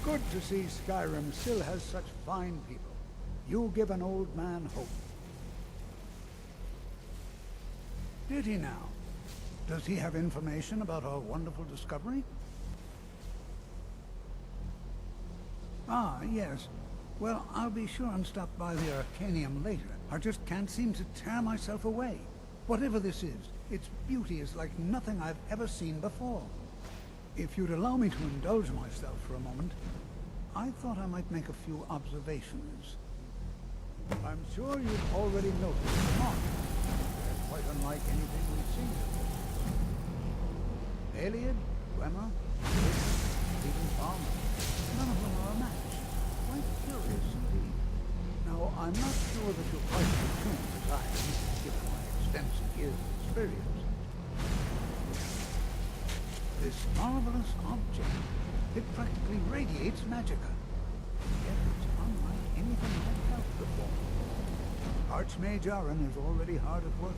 Good to see Skyrim still has such fine people. You give an old man hope. Did he now? Does he have information about our wonderful discovery? Ah, yes. Well, I'll be sure and stop by the Arcanium later. I just can't seem to tear myself away. Whatever this is, its beauty is like nothing I've ever seen before. If you'd allow me to indulge myself for a moment, I thought I might make a few observations. I'm sure you've already noticed the mark. They're quite unlike anything we've seen before. Aliad, Dwemer, even Palmer. None of them are a match. Quite curious indeed. Now, I'm not sure that you're quite as tuned as I am, given my extensive years of experience. This marvelous object, it practically radiates magicka. Yet it's unlike anything I've felt before. Archmage Aaron is already hard at work,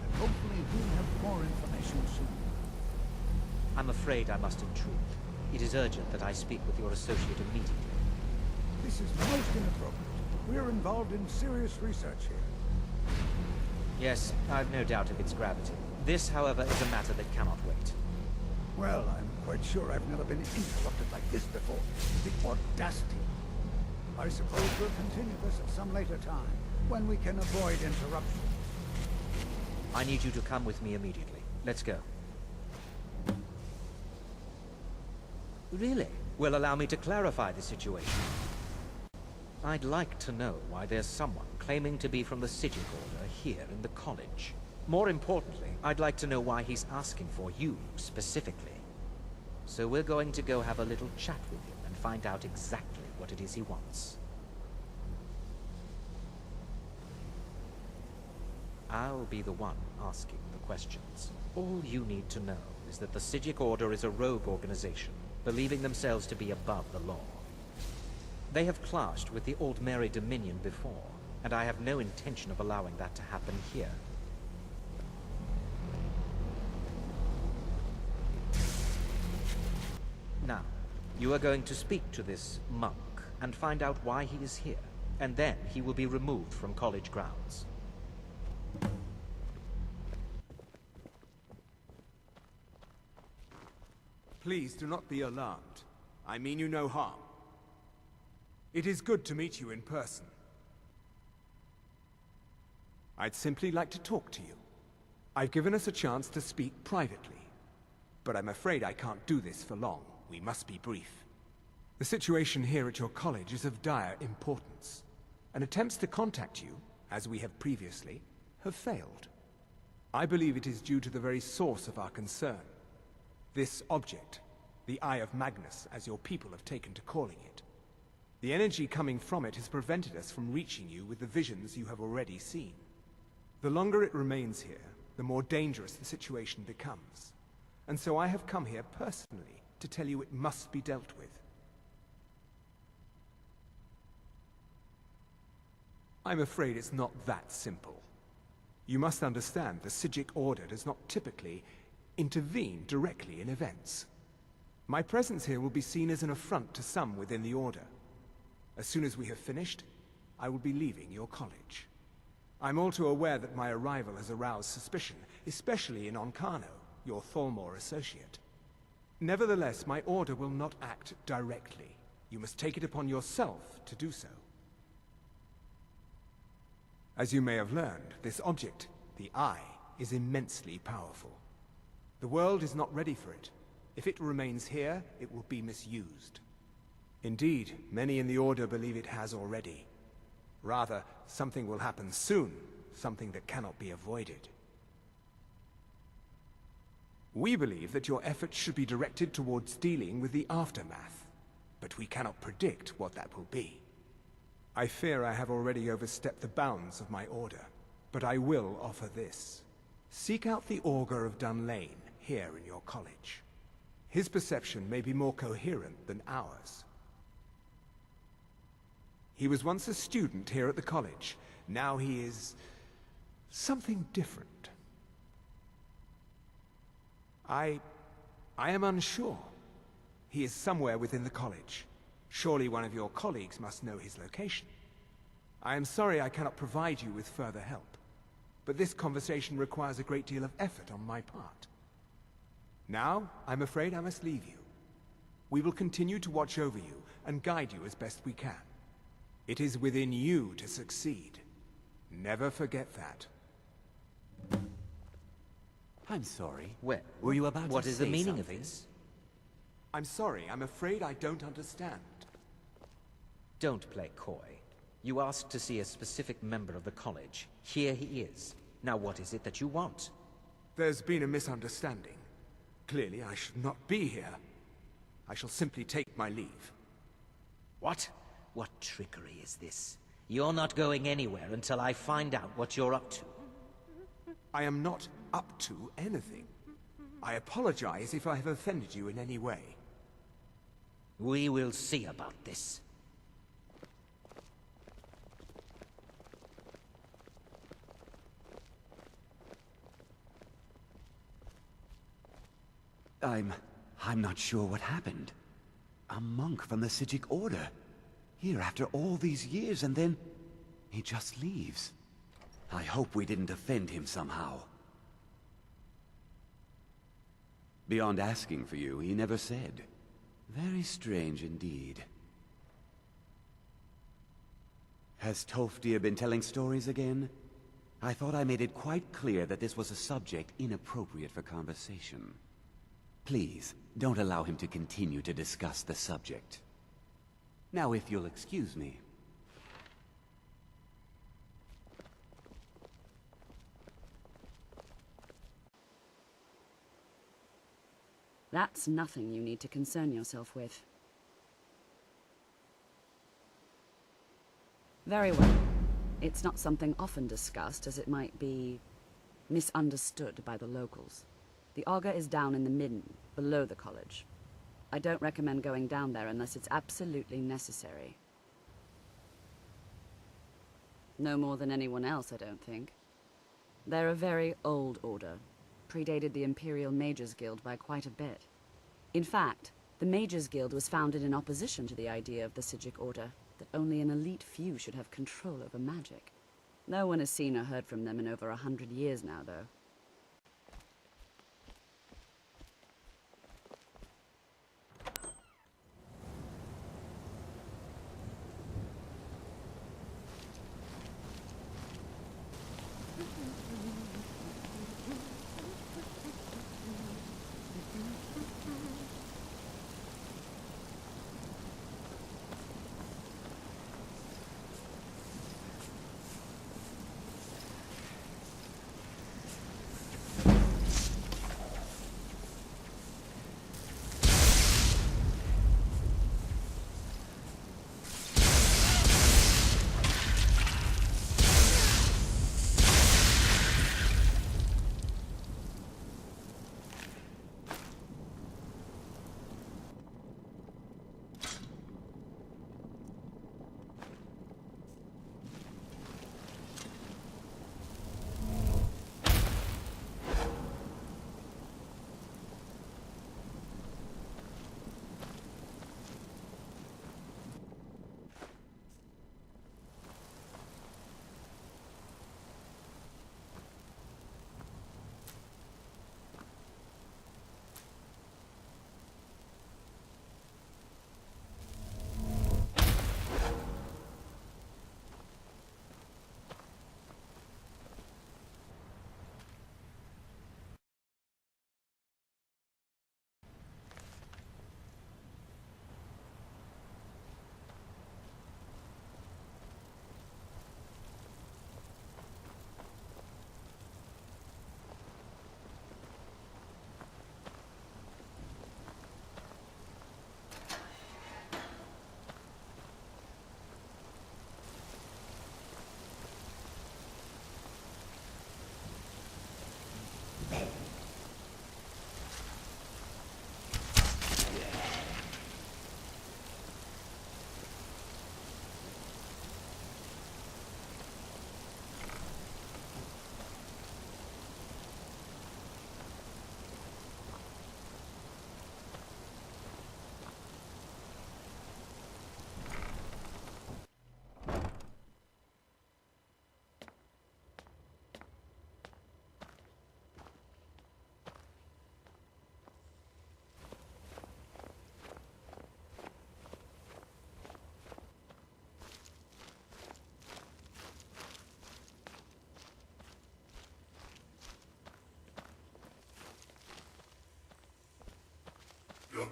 and hopefully he'll have more information soon. I'm afraid I must intrude. It is urgent that I speak with your associate immediately. This is most inappropriate. We're involved in serious research here. Yes, I've no doubt of its gravity. This, however, is a matter that cannot wait. Well, I'm quite sure I've never been interrupted like this before. The audacity. I suppose we'll continue this at some later time, when we can avoid interruption. I need you to come with me immediately. Let's go. Really? Well, allow me to clarify the situation. I'd like to know why there's someone claiming to be from the Sigic Order here in the college. More importantly, I'd like to know why he's asking for you, specifically. So we're going to go have a little chat with him and find out exactly what it is he wants. I'll be the one asking the questions. All you need to know is that the Sigic Order is a rogue organization, believing themselves to be above the law. They have clashed with the Old Mary Dominion before, and I have no intention of allowing that to happen here. Now, you are going to speak to this monk and find out why he is here, and then he will be removed from college grounds. Please do not be alarmed. I mean you no harm. It is good to meet you in person. I'd simply like to talk to you. I've given us a chance to speak privately, but I'm afraid I can't do this for long. We must be brief. The situation here at your college is of dire importance, and attempts to contact you, as we have previously, have failed. I believe it is due to the very source of our concern. This object, the Eye of Magnus, as your people have taken to calling it. The energy coming from it has prevented us from reaching you with the visions you have already seen. The longer it remains here, the more dangerous the situation becomes. And so I have come here personally to tell you it must be dealt with. I'm afraid it's not that simple. You must understand the Sigic Order does not typically intervene directly in events. My presence here will be seen as an affront to some within the Order. As soon as we have finished, I will be leaving your college. I'm all too aware that my arrival has aroused suspicion, especially in Oncano, your Thalmor associate. Nevertheless, my order will not act directly. You must take it upon yourself to do so. As you may have learned, this object, the Eye, is immensely powerful. The world is not ready for it. If it remains here, it will be misused. Indeed, many in the Order believe it has already. Rather, something will happen soon, something that cannot be avoided. We believe that your efforts should be directed towards dealing with the aftermath, but we cannot predict what that will be. I fear I have already overstepped the bounds of my order, but I will offer this. Seek out the Augur of Dunlane here in your college. His perception may be more coherent than ours. He was once a student here at the college. Now he is something different. I am unsure. He is somewhere within the college. Surely one of your colleagues must know his location. I am sorry I cannot provide you with further help, but this conversation requires a great deal of effort on my part. Now, I'm afraid I must leave you. We will continue to watch over you and guide you as best we can. It is within you to succeed. Never forget that. I'm sorry. Well, Were you about to what is the say meaning of something? this? I'm sorry, I'm afraid I don't understand. Don't play coy. You asked to see a specific member of the college. Here he is. Now what is it that you want? There's been a misunderstanding. Clearly, I should not be here. I shall simply take my leave. What? What trickery is this? You're not going anywhere until I find out what you're up to. I am not up to anything. I apologize if I have offended you in any way. We will see about this. I'm not sure what happened. A monk from the Sijic Order. Here after all these years, and then he just leaves. I hope we didn't offend him somehow. Beyond asking for you, he never said. Very strange indeed. Has Toftir been telling stories again? I thought I made it quite clear that this was a subject inappropriate for conversation. Please, don't allow him to continue to discuss the subject. Now, if you'll excuse me. That's nothing you need to concern yourself with. Very well. It's not something often discussed, as it might be misunderstood by the locals. The Augur is down in the midden, below the college. I don't recommend going down there unless it's absolutely necessary. No more than anyone else, I don't think. They're a very old order, predated the Imperial Mages Guild by quite a bit. In fact, the Mages Guild was founded in opposition to the idea of the Sijic Order, that only an elite few should have control over magic. No one has seen or heard from them in over 100 years now, though.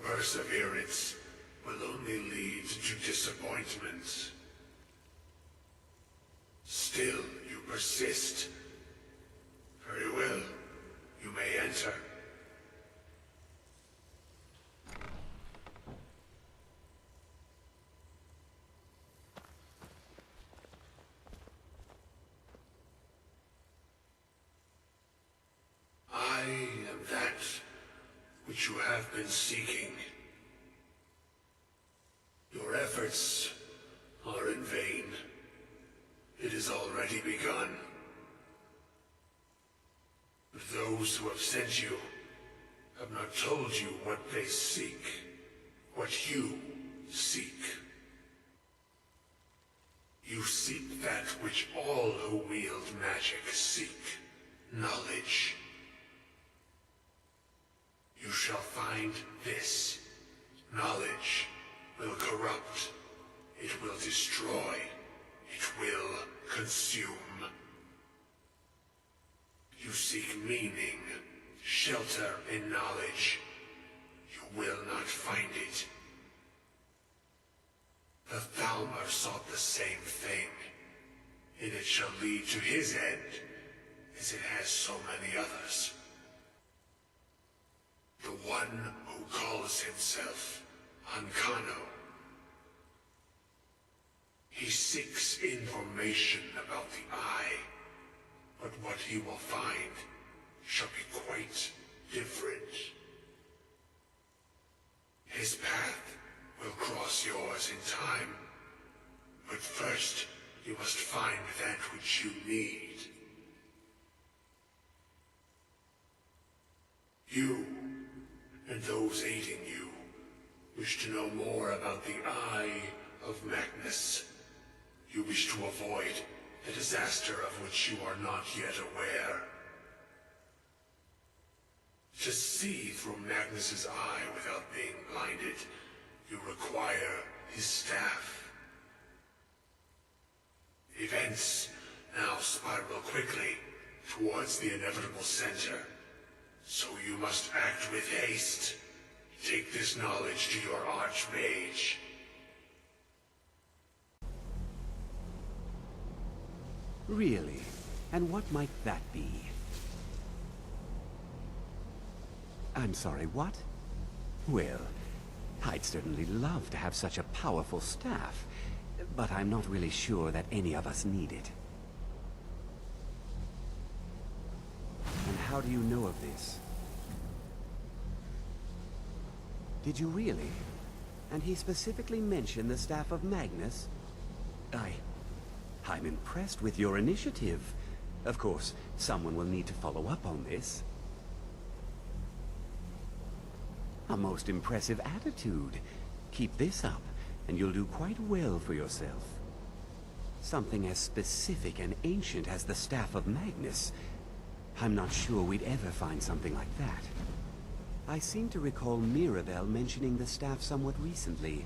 perseverance will only lead to disappointments. Still, you persist. Very well. You may enter. I am that which you have been seeking. Your efforts are in vain. It has already begun. But those who have sent you have not told you what they seek, what you seek. You seek that which all who wield magic seek, knowledge. You shall find this. Knowledge will corrupt. It will destroy. It will consume. You seek meaning, shelter in knowledge. You will not find it. The Thalmor sought the same thing, and it shall lead to his end, as it has so many others. The one who calls himself Ancano. He seeks information about the Eye, but what he will find shall be quite different. His path will cross yours in time, but first you must find that which you need. You, and those aiding you, wish to know more about the Eye of Magnus. You wish to avoid the disaster of which you are not yet aware. To see through Magnus's eye without being blinded, you require his staff. Events now spiral quickly towards the inevitable center, so you must act with haste. Take this knowledge to your Archmage. Really? And what might that be? I'm sorry, what? Well, I'd certainly love to have such a powerful staff, but I'm not really sure that any of us need it. And how do you know of this? Did you really? And he specifically mentioned the staff of Magnus? I'm impressed with your initiative. Of course, someone will need to follow up on this. A most impressive attitude. Keep this up, and you'll do quite well for yourself. Something as specific and ancient as the Staff of Magnus. I'm not sure we'd ever find something like that. I seem to recall Mirabelle mentioning the staff somewhat recently.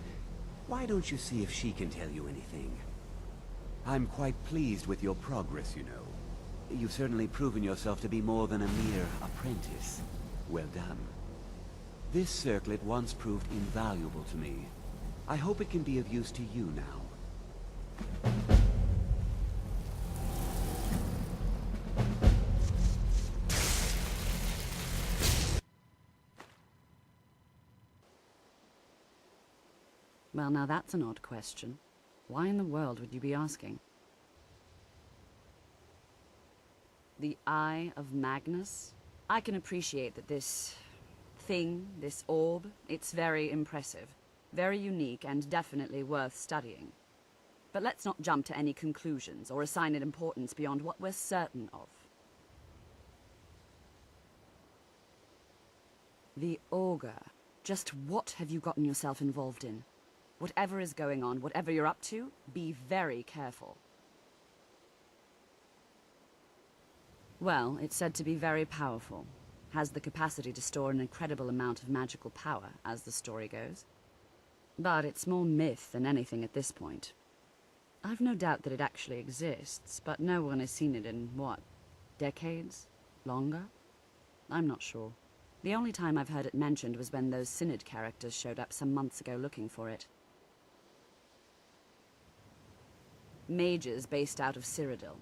Why don't you see if she can tell you anything? I'm quite pleased with your progress, you know. You've certainly proven yourself to be more than a mere apprentice. Well done. This circlet once proved invaluable to me. I hope it can be of use to you now. Well, now that's an odd question. Why in the world would you be asking? The Eye of Magnus? I can appreciate that this thing, this orb, it's very impressive, very unique, and definitely worth studying. But let's not jump to any conclusions or assign it importance beyond what we're certain of. The Augur. Just what have you gotten yourself involved in? Whatever is going on, whatever you're up to, be very careful. Well, it's said to be very powerful. Has the capacity to store an incredible amount of magical power, as the story goes. But it's more myth than anything at this point. I've no doubt that it actually exists, but no one has seen it in, what, decades? Longer? I'm not sure. The only time I've heard it mentioned was when those Synod characters showed up some months ago looking for it. Mages based out of Cyrodiil.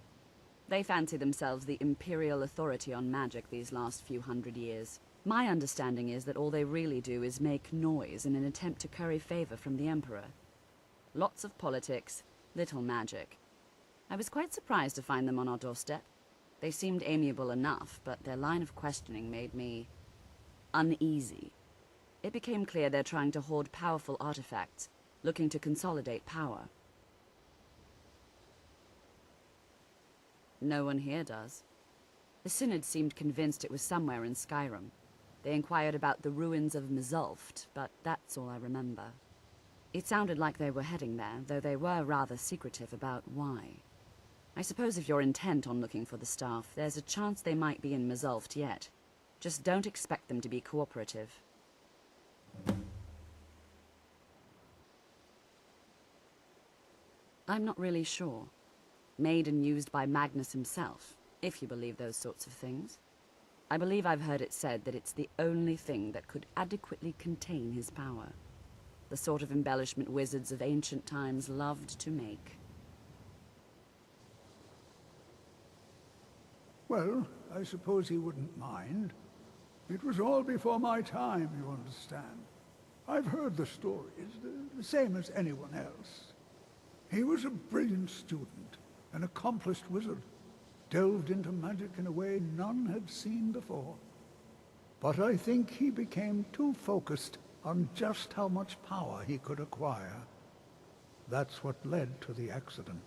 They fancy themselves the imperial authority on magic these last few hundred years. My understanding is that all they really do is make noise in an attempt to curry favor from the Emperor. Lots of politics, little magic. I was quite surprised to find them on our doorstep. They seemed amiable enough, but their line of questioning made me uneasy. It became clear they're trying to hoard powerful artifacts, looking to consolidate power. No one here does. The Synod seemed convinced it was somewhere in Skyrim. They inquired about the ruins of Mzulft, but that's all I remember. It sounded like they were heading there, though they were rather secretive about why. I suppose if you're intent on looking for the staff, there's a chance they might be in Mzulft yet. Just don't expect them to be cooperative. I'm not really sure. Made and used by Magnus himself, if you believe those sorts of things. I believe I've heard it said that it's the only thing that could adequately contain his power. The sort of embellishment wizards of ancient times loved to make. Well, I suppose he wouldn't mind. It was all before my time, you understand. I've heard the stories, the same as anyone else. He was a brilliant student, an accomplished wizard, delved into magic in a way none had seen before. But I think he became too focused on just how much power he could acquire. That's what led to the accident.